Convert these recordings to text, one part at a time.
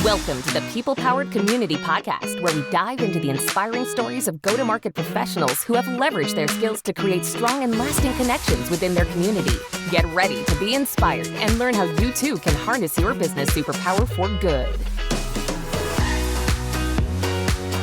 Welcome to the People Powered Community Podcast, where we dive into the inspiring stories of go-to-market professionals who have leveraged their skills to create strong and lasting connections within their community. Get ready to be inspired and learn how you too can harness your business superpower for good.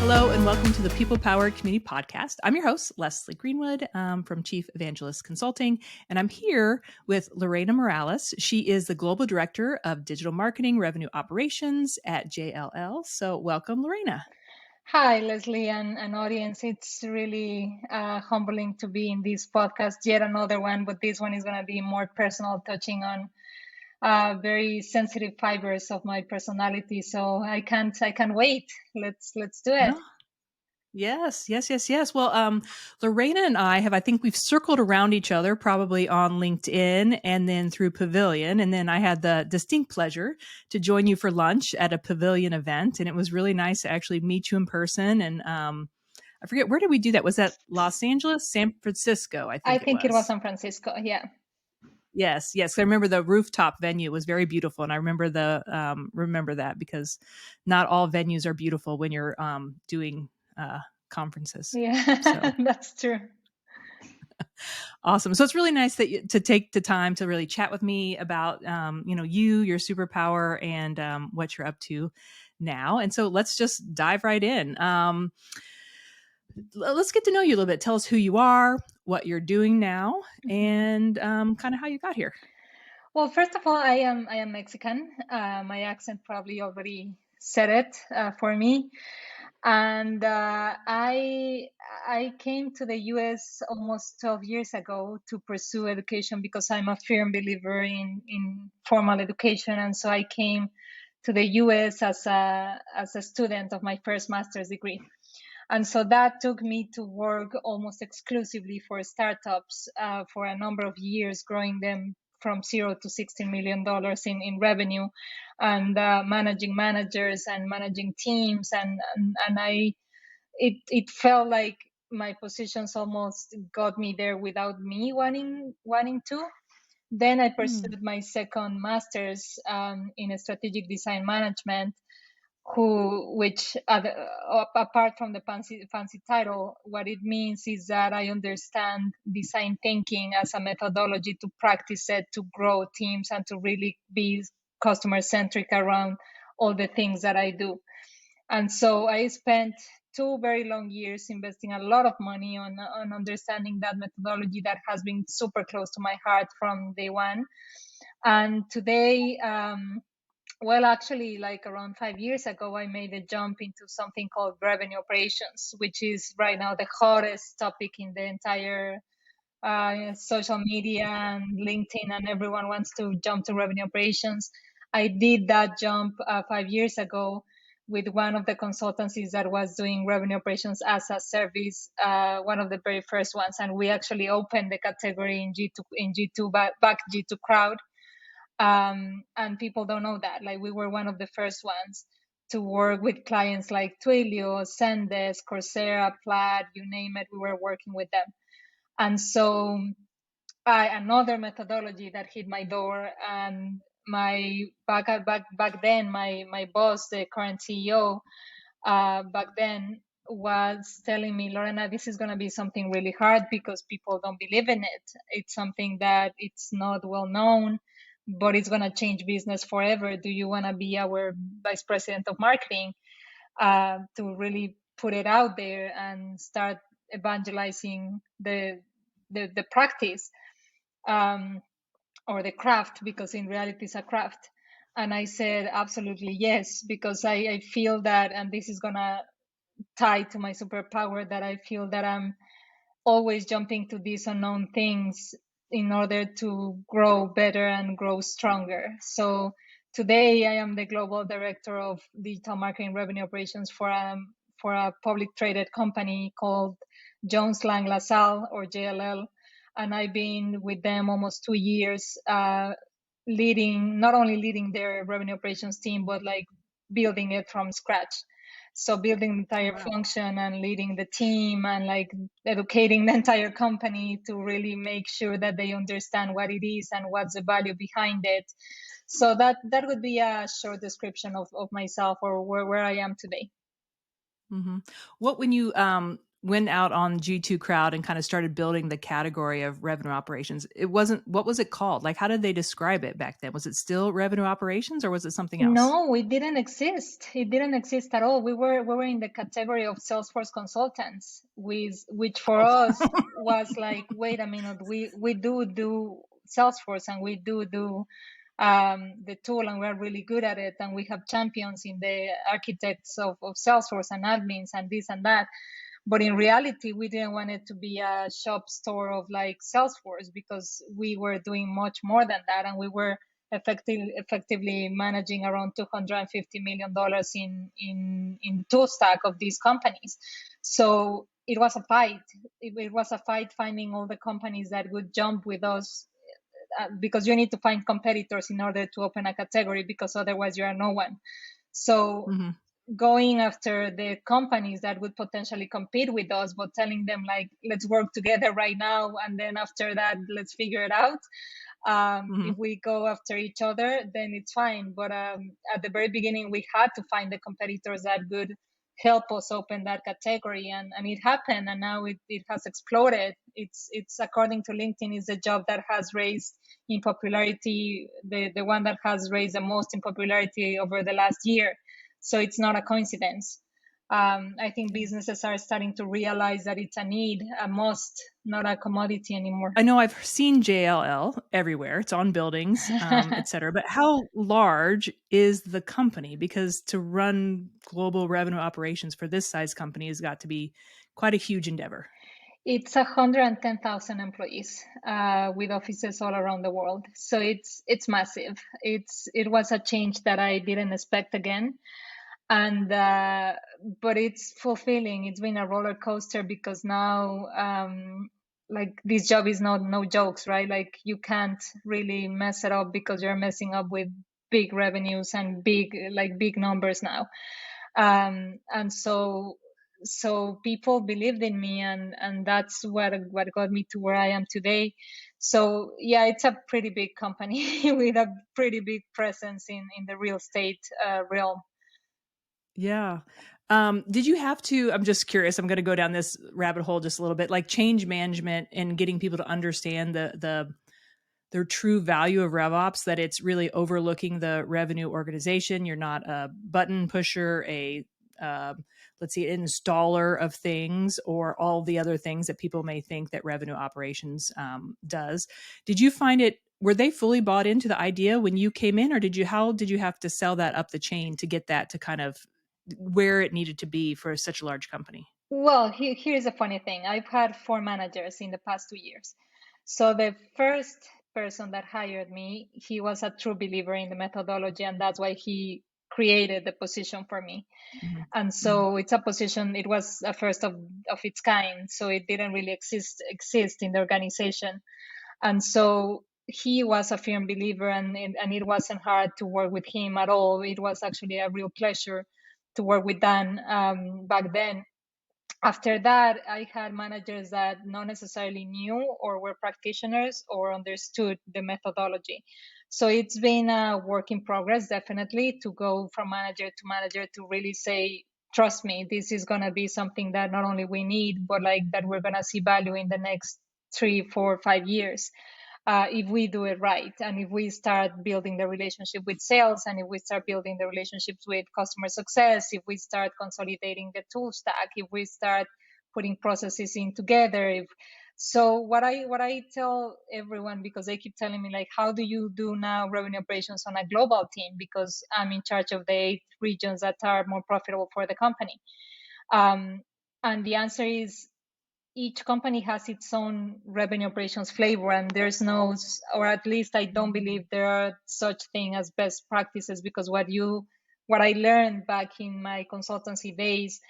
Hello, and welcome to the People Powered Community Podcast. I'm your host, Leslie Greenwood from Chief Evangelist Consulting, and I'm here with Lorena Morales. She is the Global Director of Digital Marketing Revenue Operations at JLL. So welcome, Lorena. Hi, Leslie and audience. It's really humbling to be in this podcast, yet another one, but this one is going to be more personal, touching on very sensitive fibers of my personality. So I can't wait. Let's do it. Oh, yes. Well, Lorena and I think we've circled around each other, probably on LinkedIn and then through Pavilion. And then I had the distinct pleasure to join you for lunch at a Pavilion event. And it was really nice to actually meet you in person. And I forget, where did we do that? Was that Los Angeles, San Francisco? I think it was San Francisco. Yeah. Yes. I remember the rooftop venue was very beautiful, and I remember remember that because not all venues are beautiful when you're doing conferences. Yeah, so. That's true. Awesome. So it's really nice that to take the time to really chat with me about your superpower and what you're up to now. And so let's just dive right in. Let's get to know you a little bit. Tell us who you are, what you're doing now, and kind of how you got here. Well, first of all, I am Mexican. My accent probably already said it for me. And I came to the U.S. almost 12 years ago to pursue education because I'm a firm believer in formal education. And so I came to the U.S. as a student of my first master's degree. And so that took me to work almost exclusively for startups for a number of years, growing them from $0 to $16 million in revenue, and managing managers and managing teams. And it felt like my positions almost got me there without me wanting to. Then I pursued my second master's in strategic design management, which apart from the fancy title, what it means is that I understand design thinking as a methodology to practice it, to grow teams, and to really be customer centric around all the things that I do. And so I spent 2 very long years investing a lot of money on understanding that methodology that has been super close to my heart from day one. And today, well, actually, like around 5 years ago, I made a jump into something called revenue operations, which is right now the hottest topic in the entire social media and LinkedIn, and everyone wants to jump to revenue operations. I did that jump 5 years ago with one of the consultancies that was doing revenue operations as a service, one of the very first ones. And we actually opened the category in G2 back G2 crowd. And people don't know that. Like, we were one of the first ones to work with clients like Twilio, Zendesk, Coursera, Plaid, you name it, we were working with them. And so another methodology that hit my door, and back then, my boss, the current CEO, back then was telling me, Lorena, this is going to be something really hard because people don't believe in it. It's something that it's not well known, but it's going to change business forever. Do you want to be our vice president of marketing to really put it out there and start evangelizing the practice or the craft, because in reality it's a craft? And I said, absolutely yes, because I feel that, and this is going to tie to my superpower, that I feel that I'm always jumping to these unknown things in order to grow better and grow stronger. So today I am the global director of digital marketing revenue operations for a public traded company called Jones Lang LaSalle, or JLL. And I've been with them almost 2 years, not only leading their revenue operations team, but like building it from scratch. So building the entire function and leading the team and like educating the entire company to really make sure that they understand what it is and what's the value behind it. So that would be a short description of myself or where I am today. Mm-hmm. What, when you went out on G2 Crowd and kind of started building the category of revenue operations, what was it called? Like, how did they describe it back then? Was it still revenue operations or was it something else? No, it didn't exist. It didn't exist at all. We were in the category of Salesforce consultants, which for us was like, wait a minute, we do Salesforce and we do the tool and we're really good at it and we have champions in the architects of Salesforce and admins and this and that. But in reality, we didn't want it to be a shop store of like Salesforce because we were doing much more than that. And we were effectively managing around $250 million in the tool stack of these companies. So it was a fight. It was a fight finding all the companies that would jump with us because you need to find competitors in order to open a category because otherwise you are no one. So going after the companies that would potentially compete with us, but telling them like, let's work together right now. And then after that, let's figure it out. If we go after each other, then it's fine. But at the very beginning, we had to find the competitors that would help us open that category. And it happened. And now it has exploded. It's according to LinkedIn, is the job that has raised in popularity, the one that has raised the most in popularity over the last year. So it's not a coincidence. I think businesses are starting to realize that it's a need, a must, not a commodity anymore. I know I've seen JLL everywhere. It's on buildings, et cetera. But how large is the company? Because to run global revenue operations for this size company has got to be quite a huge endeavor. It's 110,000 employees with offices all around the world. So it's massive. It was a change that I didn't expect again. And but it's fulfilling. It's been a roller coaster because now like this job is no jokes, right? Like you can't really mess it up because you're messing up with big revenues and big numbers now. And so people believed in me, and that's what got me to where I am today. So yeah, it's a pretty big company with a pretty big presence in the real estate realm. Yeah. Did you have to, I'm just curious, I'm going to go down this rabbit hole just a little bit, like change management and getting people to understand their true value of RevOps, that it's really overlooking the revenue organization. You're not a button pusher, let's see, installer of things, or all the other things that people may think that revenue operations does. Did you find it, were they fully bought into the idea when you came in, or how did you have to sell that up the chain to get that to kind of where it needed to be for such a large company? Well, here's a funny thing. I've had 4 managers in the past 2 years. So the first person that hired me, he was a true believer in the methodology, and that's why he created the position for me. And so it's a position, it was a first of its kind, so it didn't really exist in the organization. And so he was a firm believer, and it wasn't hard to work with him at all. It was actually a real pleasure to work with Dan back then. After that, I had managers that not necessarily knew or were practitioners or understood the methodology. So it's been a work in progress, definitely, to go from manager to manager to really say, trust me, this is going to be something that not only we need, but like that we're going to see value in the next 3, 4, 5 years. If we do it right, and if we start building the relationship with sales, and if we start building the relationships with customer success, if we start consolidating the tool stack, if we start putting processes in together. So what I tell everyone, because they keep telling me like, how do you do now revenue operations on a global team? Because I'm in charge of the 8 regions that are more profitable for the company. And the answer is, each company has its own revenue operations flavor, and there's no, or at least I don't believe there are such thing as best practices, because what I learned back in my consultancy days,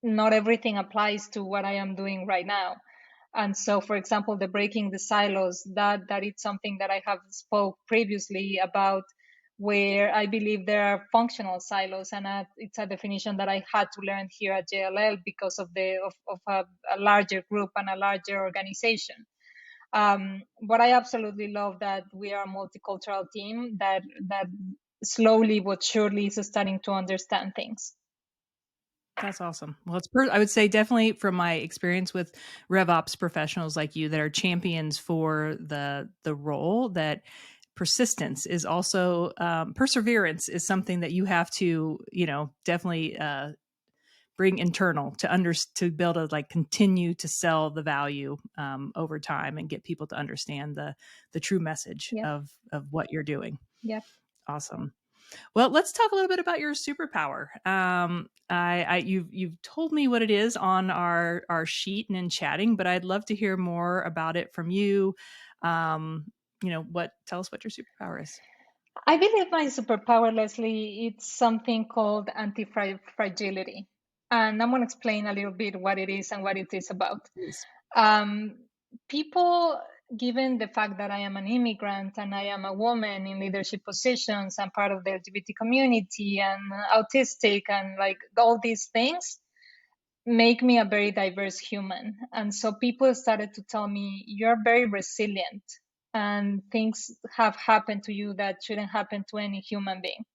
not everything applies to what I am doing right now. And so, for example, the breaking the silos, that it's something that I have spoke previously about. where I believe there are functional silos, and it's a definition that I had to learn here at JLL because of a larger group and a larger organization. But I absolutely love that we are a multicultural team that slowly but surely is starting to understand things. That's awesome. Well, I would say definitely from my experience with RevOps professionals like you that are champions for the role, that persistence is also perseverance is something that you have to, definitely bring internal to be able to like continue to sell the value over time and get people to understand the true message Yep. of what you're doing. Yep. Awesome. Well, let's talk a little bit about your superpower. You've told me what it is on our sheet and in chatting, but I'd love to hear more about it from you. Tell us what your superpower is. I believe my superpower, Leslie, it's something called anti-fragility. And I'm going to explain a little bit what it is and what it is about. Please. People, given the fact that I am an immigrant and I am a woman in leadership positions and part of the LGBT community and autistic and like all these things, make me a very diverse human. And so people started to tell me, you're very resilient and things have happened to you that shouldn't happen to any human being.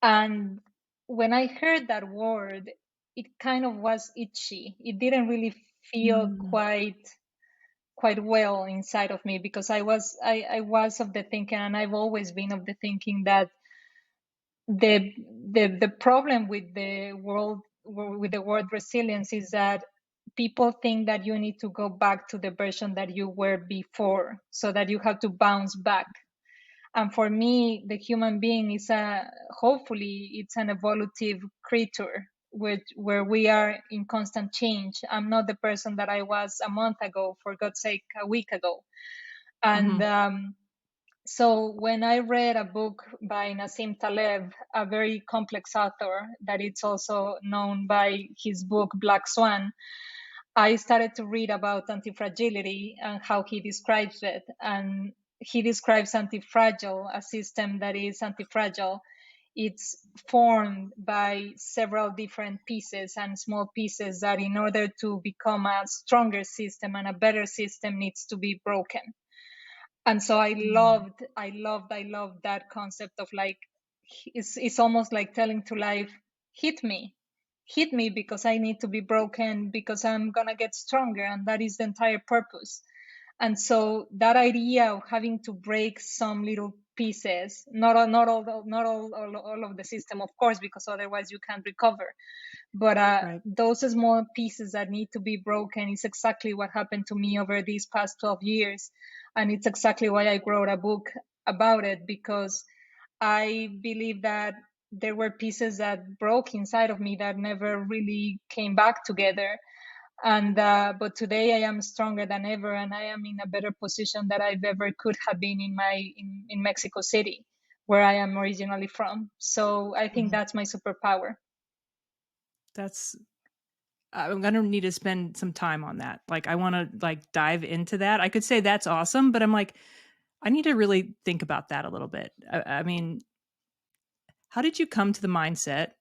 And when I heard that word, it kind of was itchy. It didn't really feel quite well inside of me, because I was of the thinking, and I've always been of the thinking, that the problem with the word resilience is that people think that you need to go back to the version that you were before, so that you have to bounce back. And for me, the human being is hopefully it's an evolutive creature where we are in constant change. I'm not the person that I was a month ago, for God's sake, a week ago. And so when I read a book by Nassim Taleb, a very complex author that it's also known by his book Black Swan, I started to read about anti-fragility and how he describes it. And he describes anti-fragile, a system that is anti-fragile. It's formed by several different pieces and small pieces that in order to become a stronger system and a better system needs to be broken. And so I loved that concept of like, it's almost like telling to life, hit me because I need to be broken, because I'm gonna get stronger, and that is the entire purpose. And so that idea of having to break some little pieces, not all of the system, of course, because otherwise you can't recover, but Right. those small pieces that need to be broken is exactly what happened to me over these past 12 years. And it's exactly why I wrote a book about it, because I believe that there were pieces that broke inside of me that never really came back together. And but today I am stronger than ever, and I am in a better position than I've ever could have been in Mexico City, where I am originally from. So I think that's my superpower. I'm going to need to spend some time on that. Like, I want to like dive into that. I could say that's awesome, but I'm like, I need to really think about that a little bit. I mean, how did you come to the mindset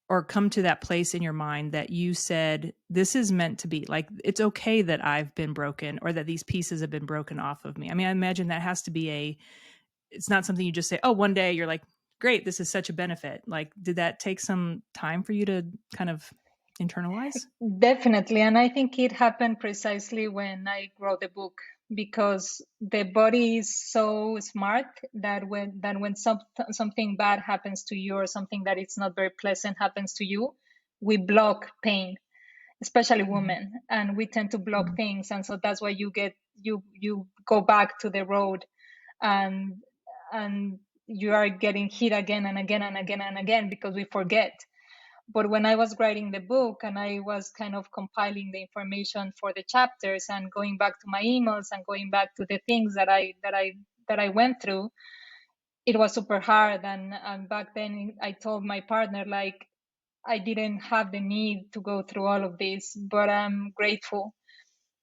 or come to that place in your mind that you said, this is meant to be? Like, it's okay that I've been broken, or that these pieces have been broken off of me. I mean, I imagine that has to be it's not something you just say, oh, one day you're like, great, this is such a benefit. Like, did that take some time for you to kind of internalize? Definitely. And I think it happened precisely when I wrote the book, because the body is so smart that when something bad happens to you, or something that is not very pleasant happens to you, we block pain, especially women, and we tend to block things. And so that's why you go back to the road, and you are getting hit again and again and again and again, because we forget. But when I was writing the book and I was kind of compiling the information for the chapters and going back to my emails and going back to the things that I went through, it was super hard. And back then I told my partner, like, I didn't have the need to go through all of this, but I'm grateful.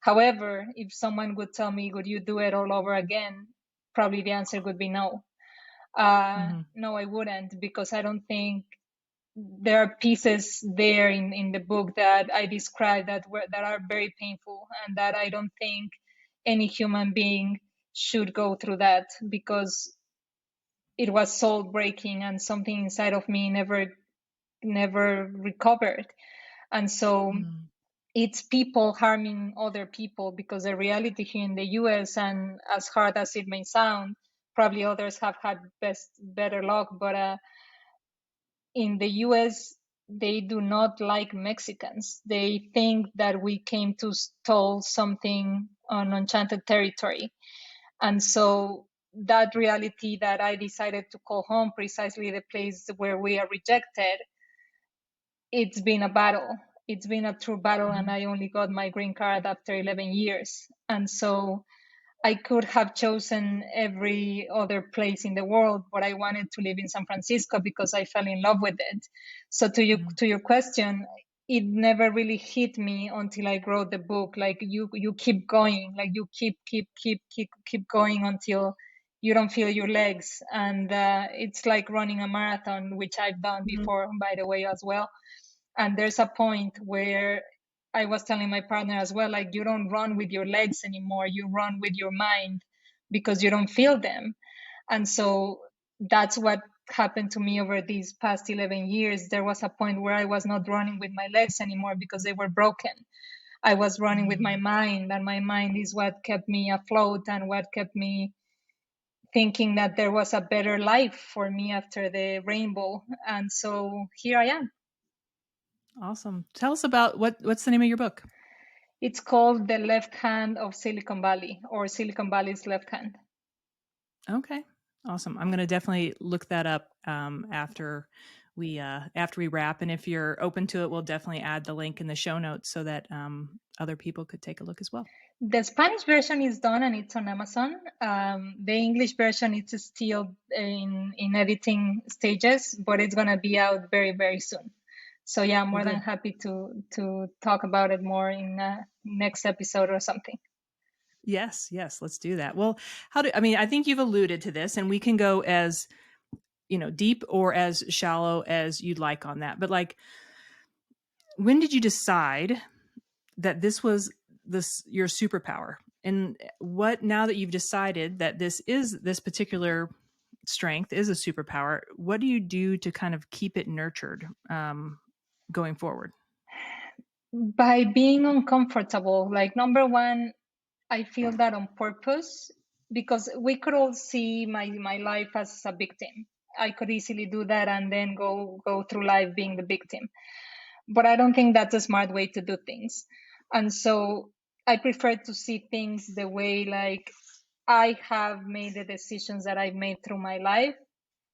However, if someone would tell me, would you do it all over again? Probably the answer would be no. No, I wouldn't, because I don't think there are pieces there in the book that I describe that are very painful, and that I don't think any human being should go through that, because it was soul breaking and something inside of me never recovered. And so it's people harming other people, because the reality here in the US, and as hard as it may sound, probably others have had better luck, but in the US, they do not like Mexicans. They think that we came to steal something on enchanted territory. And so that reality that I decided to call home, precisely the place where we are rejected, it's been a battle. It's been a true battle, and I only got my green card after 11 years. And so I could have chosen every other place in the world, but I wanted to live in San Francisco because I fell in love with it. So to your question, it never really hit me until I wrote the book. Like you keep going, like you keep going until you don't feel your legs, and it's like running a marathon, which I've done before, by the way, as well. And there's a point where I was telling my partner as well, like, you don't run with your legs anymore, you run with your mind, because you don't feel them. And so that's what happened to me over these past 11 years. There was a point where I was not running with my legs anymore because they were broken. I was running with my mind, and my mind is what kept me afloat and what kept me thinking that there was a better life for me after the rainbow. And so here I am. Awesome. Tell us about what's the name of your book? It's called The Left Hand of Silicon Valley, or Silicon Valley's Left Hand. Okay. Awesome. I'm going to definitely look that up after we wrap. And if you're open to it, we'll definitely add the link in the show notes so that other people could take a look as well. The Spanish version is done and it's on Amazon. The English version is still in editing stages, but it's going to be out very, very soon. So yeah, I'm more than happy to talk about it more in next episode or something. Yes, let's do that. Well, I think you've alluded to this, and we can go as, deep or as shallow as you'd like on that. But like, when did you decide that this was your superpower? And now that you've decided that this particular strength is a superpower, what do you do to kind of keep it nurtured going forward? By being uncomfortable. Like, number one, I feel that on purpose, because we could all see my life as a victim. I could easily do that and then go through life being the victim. But I don't think that's a smart way to do things. And so I prefer to see things the way, like, I have made the decisions that I've made through my life,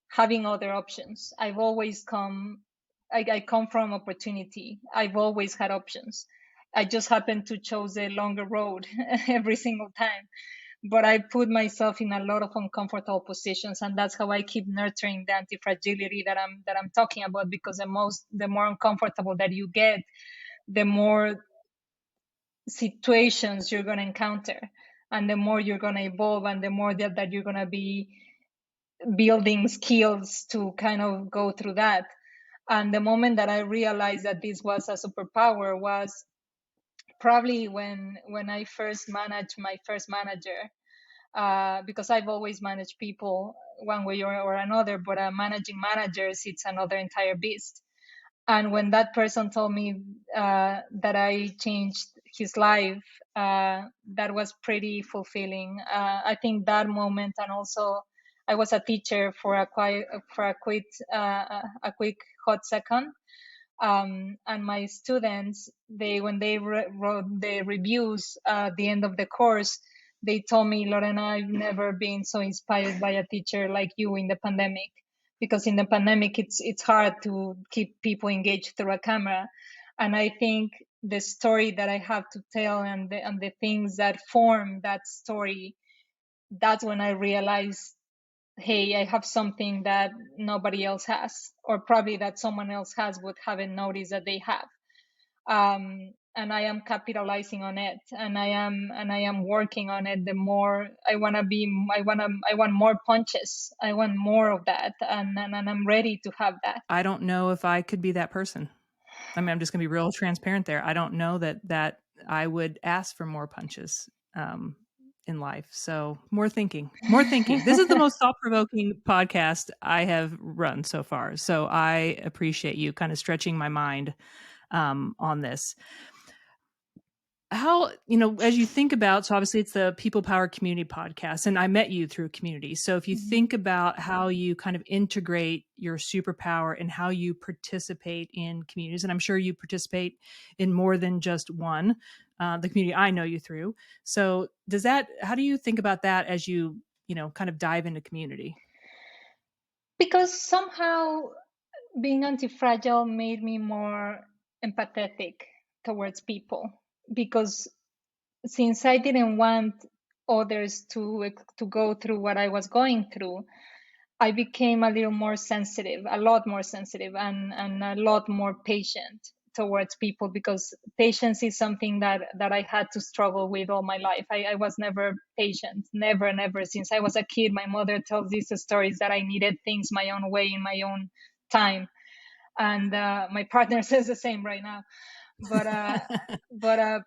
having other options. I come from opportunity. I've always had options. I just happen to choose the longer road every single time. But I put myself in a lot of uncomfortable positions, and that's how I keep nurturing the anti-fragility that I'm talking about. Because the more uncomfortable that you get, the more situations you're going to encounter, and the more you're going to evolve, and the more that you're going to be building skills to kind of go through that. And the moment that I realized that this was a superpower was probably when I first managed my first manager, because I've always managed people one way or another, but managing managers, it's another entire beast. And when that person told me that I changed his life, that was pretty fulfilling. I think that moment, and also I was a teacher for a quick hot second. And my students, when they wrote the reviews at the end of the course, they told me, Lorena, I've never been so inspired by a teacher like you in the pandemic. Because in the pandemic, it's hard to keep people engaged through a camera. And I think the story that I have to tell, and the things that form that story, that's when I realized, hey, I have something that nobody else has, or probably that someone else has but haven't noticed that they have. I am capitalizing on it, and I am working on it. The more I want more punches. I want more of that, and I'm ready to have that. I don't know if I could be that person. I mean, I'm just going to be real transparent there. I don't know that I would ask for more punches in life. So more thinking. This is the most thought-provoking podcast I have run so far. So I appreciate you kind of stretching my mind on this. How, as you think about, so obviously it's the People Power Community podcast, and I met you through a community. So if you think about how you kind of integrate your superpower and how you participate in communities, and I'm sure you participate in more than just one, the community I know you through. So how do you think about that as you, kind of dive into community? Because somehow being anti-fragile made me more empathetic towards people, because since I didn't want others to go through what I was going through, I became a little more sensitive, a lot more sensitive, and a lot more patient towards people, because patience is something that I had to struggle with all my life. I was never patient, never. Since I was a kid, my mother tells these stories that I needed things my own way in my own time, and my partner says the same right now. But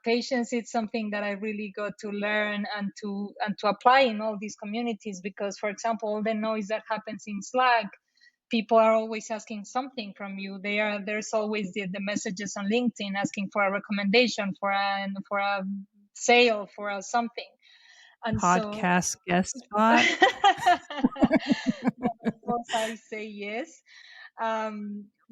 patience is something that I really got to learn and to apply in all these communities, because, for example, all the noise that happens in Slack, people are always asking something from you. There's always the messages on LinkedIn asking for a recommendation, for a sale, for a something. And Podcast guest spot. of course I say yes.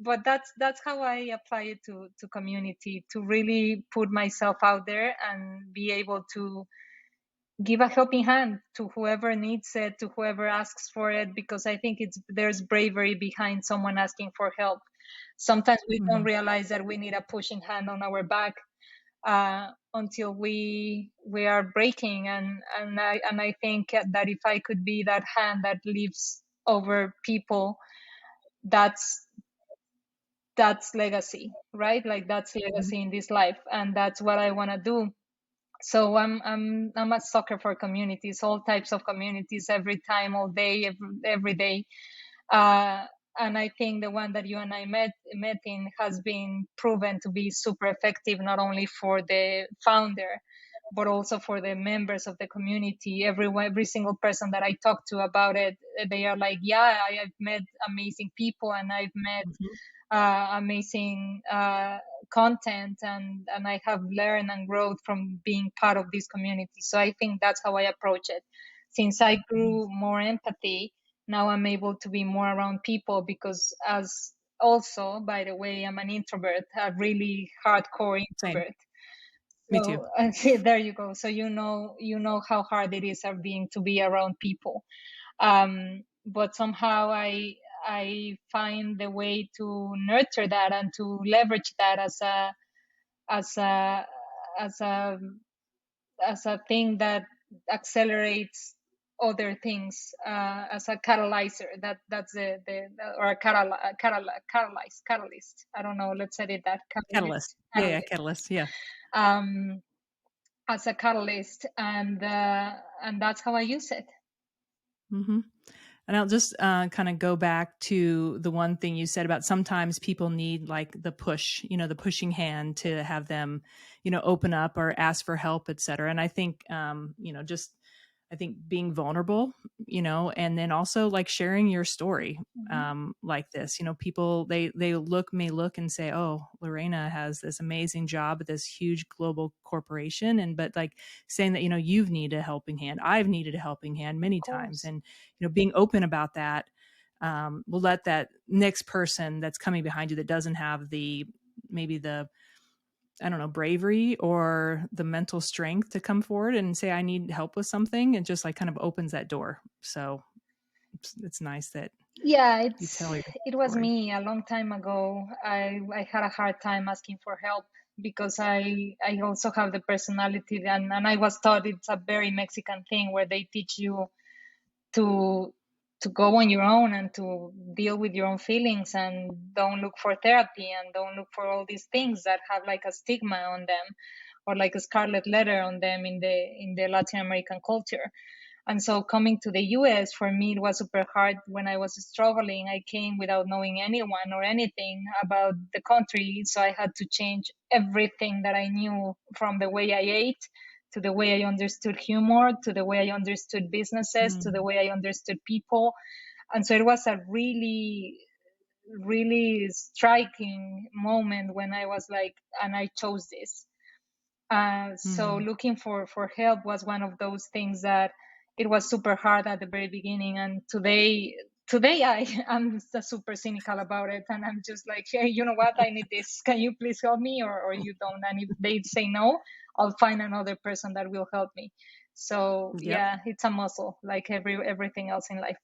But that's how I apply it to community, to really put myself out there and be able to give a helping hand to whoever needs it, to whoever asks for it, because I think there's bravery behind someone asking for help. Sometimes we don't realize that we need a pushing hand on our back until we are breaking, and I think that if I could be that hand that lives over people, that's legacy, right? Like, that's legacy in this life, and that's what I want to do. So I'm a sucker for communities, all types of communities, every time, all day, every day. And I think the one that you and I met in has been proven to be super effective, not only for the founder, but also for the members of the community. Every single person that I talk to about it, they are like, yeah, I've met amazing people, and I've met amazing content, and I have learned and grown from being part of this community. So I think that's how I approach it. Since I grew more empathy, now I'm able to be more around people, because, as also, by the way, I'm an introvert, a really hardcore Same. introvert. Me too. And there you go. So you know how hard it is to be around people. But somehow I find the way to nurture that and to leverage that as a as a as a thing that accelerates other things, as a catalyzer. That's the or a catalyst. I don't know. Let's say it that Catalyst. Yeah, catalyst. Yeah. As a catalyst, and that's how I use it. And I'll just kind of go back to the one thing you said about sometimes people need like the push, the pushing hand to have them, open up or ask for help, et cetera. And I think, I think being vulnerable, and then also like sharing your story like this, people, they may look and say, oh, Lorena has this amazing job at this huge global corporation. But like saying that, you've needed a helping hand. I've needed a helping hand many times. And, being open about that will let that next person that's coming behind you that doesn't have maybe the bravery or the mental strength to come forward and say, I need help with something. It just like kind of opens that door. So it's nice that it was me a long time ago. I had a hard time asking for help, because I also have the personality, and I was taught it's a very Mexican thing, where they teach you to go on your own and to deal with your own feelings, and don't look for therapy, and don't look for all these things that have like a stigma on them, or like a scarlet letter on them in the Latin American culture. And so coming to the US, for me, it was super hard when I was struggling. I came without knowing anyone or anything about the country. So I had to change everything that I knew, from the way I ate, to the way I understood humor, to the way I understood businesses, to the way I understood people. And so it was a really, really striking moment when I was like, and I chose this. So looking for help was one of those things that it was super hard at the very beginning. And today I'm super cynical about it, and I'm just like, hey, you know what, I need this, can you please help me, or you don't? And if they say no, I'll find another person that will help me. So yeah, it's a muscle like everything else in life.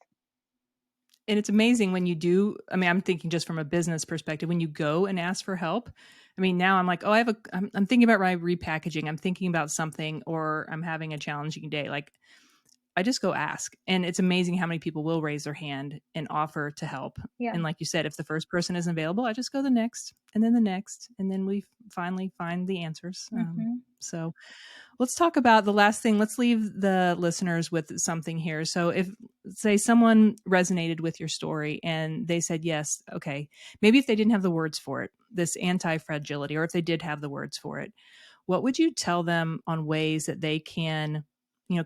And it's amazing when you do. I mean, I'm thinking just from a business perspective, when you go and ask for help. I mean, now I'm like, oh, I'm thinking about my repackaging. I'm thinking about something, or I'm having a challenging day. Like, I just go ask. And it's amazing how many people will raise their hand and offer to help. Yeah. And like you said, if the first person isn't available, I just go the next, and then the next, and then we finally find the answers. So let's talk about the last thing. Let's leave the listeners with something here. So if, say, someone resonated with your story and they said, yes, okay, maybe if they didn't have the words for it, this anti-fragility, or if they did have the words for it, what would you tell them on ways that they can,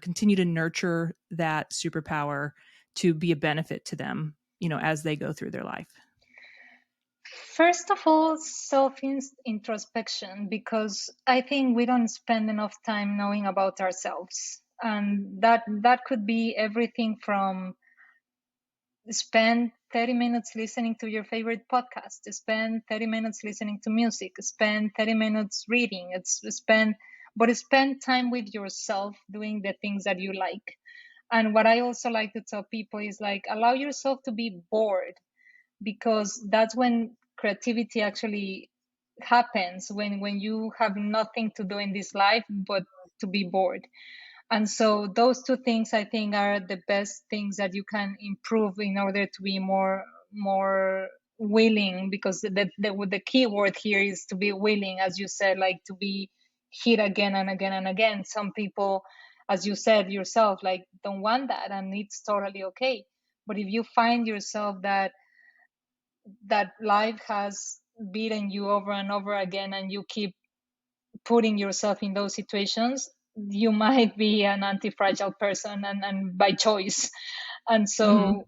continue to nurture that superpower to be a benefit to them, as they go through their life? First of all, self-introspection, because I think we don't spend enough time knowing about ourselves. And that could be everything from spend 30 minutes listening to your favorite podcast, spend 30 minutes listening to music, spend 30 minutes reading, spend time with yourself doing the things that you like. And what I also like to tell people is like, allow yourself to be bored, because that's when creativity actually happens, when you have nothing to do in this life but to be bored. And so those two things, I think, are the best things that you can improve in order to be more willing, because the key word here is to be willing, as you said, like to be hit again and again and again. Some people, as you said yourself, like don't want that, and it's totally okay. But if you find yourself that life has beaten you over and over again, and you keep putting yourself in those situations, you might be an anti-fragile person, and by choice. And so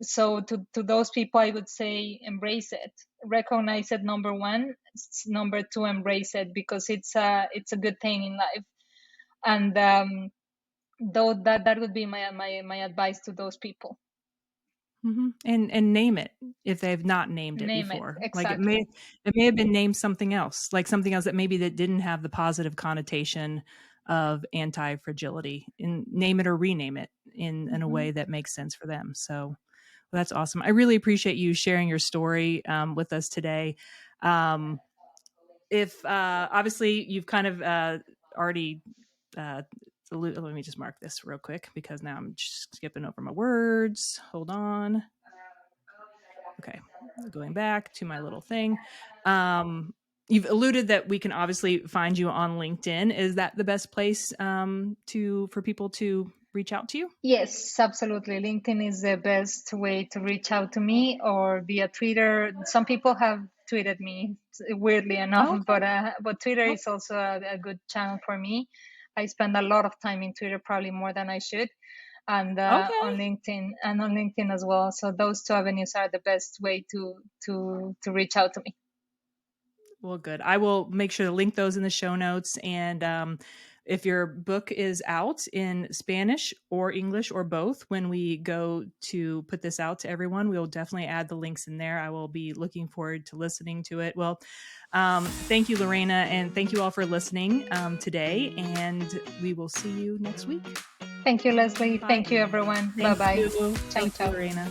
to those people, I would say embrace it, recognize it, number one. Number two, embrace it, because it's a good thing in life. And though that would be my advice to those people. And name it if they've not named it before. Exactly. Like it may have been named something else, like something else that maybe that didn't have the positive connotation of anti-fragility, and name it or rename it in a way that makes sense for them. So well, that's awesome. I really appreciate you sharing your story with us today. If obviously you've kind of already let me just mark this real quick, because now I'm just skipping over my words. Hold on. Okay, going back to my little thing. You've alluded that we can obviously find you on LinkedIn. Is that the best place for people to reach out to you? Yes, absolutely. LinkedIn is the best way to reach out to me, or via Twitter. Some people have tweeted me, weirdly enough, but Twitter is also a good channel for me. I spend a lot of time in Twitter, probably more than I should, and on LinkedIn as well. So those two avenues are the best way to reach out to me. Well, good. I will make sure to link those in the show notes. And if your book is out in Spanish or English or both, when we go to put this out to everyone, we'll definitely add the links in there. I will be looking forward to listening to it. Well, thank you, Lorena, and thank you all for listening today. And we will see you next week. Thank you, Leslie. Bye. Thank you, everyone. Bye-bye. Thank you, Lorena.